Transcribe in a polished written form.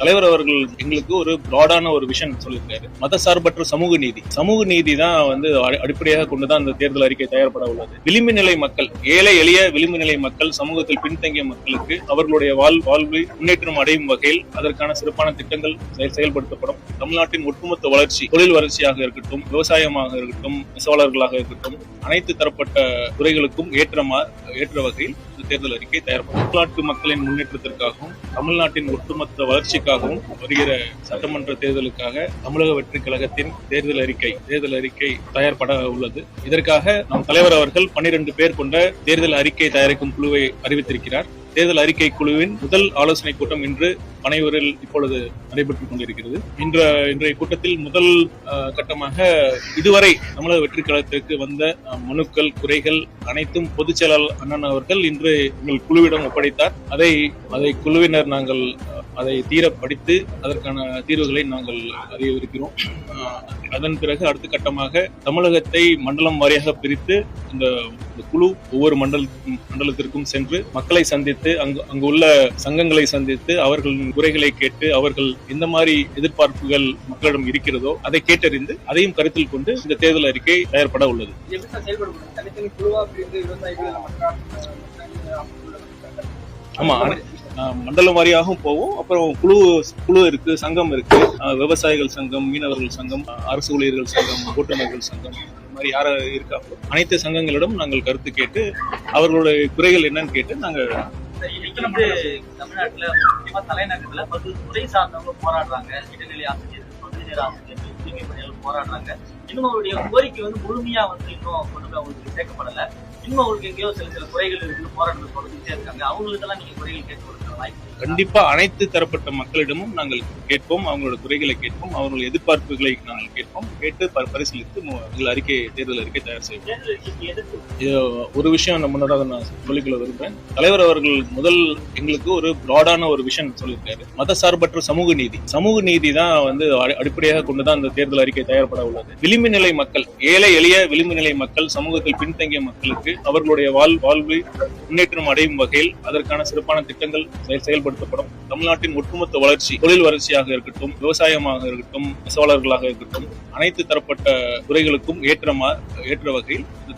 தலைவர் அவர்கள் எங்களுக்கு ஒரு பிராடான ஒரு விஷன் சொல்லியிருக்காரு. மதசார்பற்ற சமூக நீதி. சமூக நீதி தான் அடிப்படையாக கொண்டுதான் அந்த தேர்தல் அறிக்கை தயார்பட உள்ளது. விளிம்பு நிலை மக்கள், ஏழை எளிய விளிம்பு நிலை மக்கள், சமூகத்தில் பின்தங்கிய மக்களுக்கு அவர்களுடைய வாழ்வில் முன்னேற்றம் அடையும் வகையில் அதற்கான சிறப்பான திட்டங்கள் செயல்படுத்தப்படும். தமிழ்நாட்டின் ஒட்டுமொத்த வளர்ச்சி, தொழில் வளர்ச்சியாக இருக்கட்டும், விவசாயமாக இருக்கட்டும், நெசவாளர்களாக இருக்கட்டும், அனைத்து தரப்பட்ட துறைகளுக்கும் ஏற்ற வகையில் தேர்தல் அறிக்கை தயார்படும். தமிழ்நாட்டு மக்களின் முன்னேற்றத்திற்காகவும் தமிழ்நாட்டின் ஒட்டுமொத்த வளர்ச்சிக்காகவும் வருகிற சட்டமன்ற தேர்தலுக்காக தமிழக வெற்றி கழகத்தின் தேர்தல் அறிக்கை தயார்பட உள்ளது. இதற்காக நம் தலைவர் அவர்கள் 12 பேர் கொண்ட தேர்தல் அறிக்கை தயாரிக்கும் குழுவை அறிவித்திருக்கிறார். தேர்தல் அறிக்கை குழுவின் முதல் ஆலோசனை கூட்டம் இன்று பனையூரில் இப்பொழுது நடைபெற்றுக் கொண்டிருக்கிறது. இன்றைய கூட்டத்தில் முதல் கட்டமாக இதுவரை தமிழக வெற்றி கழகத்திற்கு வந்த மனுக்கள், குறைகள் அனைத்தும் பொதுச் செயலாளர் அண்ணன் அவர்கள் இன்று எங்கள் குழுவிடம் ஒப்படைத்தார். அதை குழுவினர் நாங்கள் அதை தீர படித்து அதற்கான தீர்வுகளை நாங்கள் அறிவிக்கிறோம். அதன் பிறகு அடுத்த கட்டமாக தமிழகத்தை மண்டலம் வாரியாக பிரித்து இந்த குழு ஒவ்வொரு மண்டலத்திற்கும் சென்று மக்களை சந்தித்து அங்கு உள்ள சங்கங்களை சந்தித்து அவர்களின் குறைகளை கேட்டு அவர்கள் எந்த மாதிரி எதிர்பார்ப்புகள் மக்களிடம் இருக்கிறதோ அதை கேட்டறிந்து அதையும் கருத்தில் கொண்டு இந்த தேர்தல் அறிக்கை தயார்பட உள்ளது. ஆமா, மண்டலம் வாரியாகவும் போவோம். அப்புறம் குழு இருக்கு, சங்கம் இருக்கு, விவசாயிகள் சங்கம், மீனவர்கள் சங்கம், அரசு ஊழியர்கள் சங்கம், ஓட்டுநர்கள் சங்கம், இந்த மாதிரி யார இருக்காங்களோ அனைத்து சங்கங்களிடம் நாங்கள் கருத்து கேட்டு அவர்களுடைய குறைகள் என்னன்னு கேட்டு நாங்கள் தமிழ்நாட்டுல முக்கியமா தலைநகரத்துல பல்வேறு துறை சார்ந்தவங்க போராடுறாங்க. இடைநிலை ஆசிரியர்கள், பகுதிநேர ஆசிரியர்கள், தூய்மை பணியாளர்கள் போராடுறாங்க. இன்னும் அவருடைய கோரிக்கை முழுமையா இன்னும் கொண்டு போய் அவங்களுக்கு சேர்க்கப்படல. இன்னும் அவங்களுக்கு எங்கேயோ சில குறைகள் இருக்கு, போராட்டங்கள் தொடர்ந்துட்டே இருக்காங்க. அவங்களுக்கு எல்லாம் நீங்க குறைகள் கேட்க கொடுக்குற வாய்ப்பு கண்டிப்பா அனைத்து தரப்பட்ட மக்களிடமும் நாங்கள் கேட்போம். அவங்களோட குறைகளை கேட்போம், அவங்களோட எதிர்பார்ப்புகளை நாங்கள் கேட்போம். கேட்டு பரிசீலித்து தேர்தல் அறிக்கை தயார் செய்வோம். ஒரு விஷயம் முன்னதாக நான் சொல்லிக்கொள்ள விரும்புகிறேன். தலைவர் அவர்கள் முதல் எங்களுக்கு ஒரு பிராடான ஒரு விஷன் சொல்லியிருக்காரு. மதசார்பற்ற சமூக நீதி தான் அடிப்படையாக கொண்டுதான் அந்த தேர்தல் அறிக்கை தயார்பட உள்ளது. விளிம்பு நிலை மக்கள், ஏழை எளிய விளிம்பு நிலை மக்கள், சமூகத்தில் பின்தங்கிய மக்களுக்கு அவர்களுடைய வாழ்வில் முன்னேற்றம் அடையும் வகையில் அதற்கான சிறப்பான திட்டங்கள் செயல்படுத்தப்படும். தமிழ்நாட்டின் ஒட்டுமொத்த வளர்ச்சி, தொழில் வளர்ச்சியாக இருக்கட்டும், விவசாயமாக இருக்கட்டும், நெசவாளர்களாக இருக்கட்டும், அனைத்து தரப்பட்ட துறைகளுக்கும் ஏற்ற வகையில்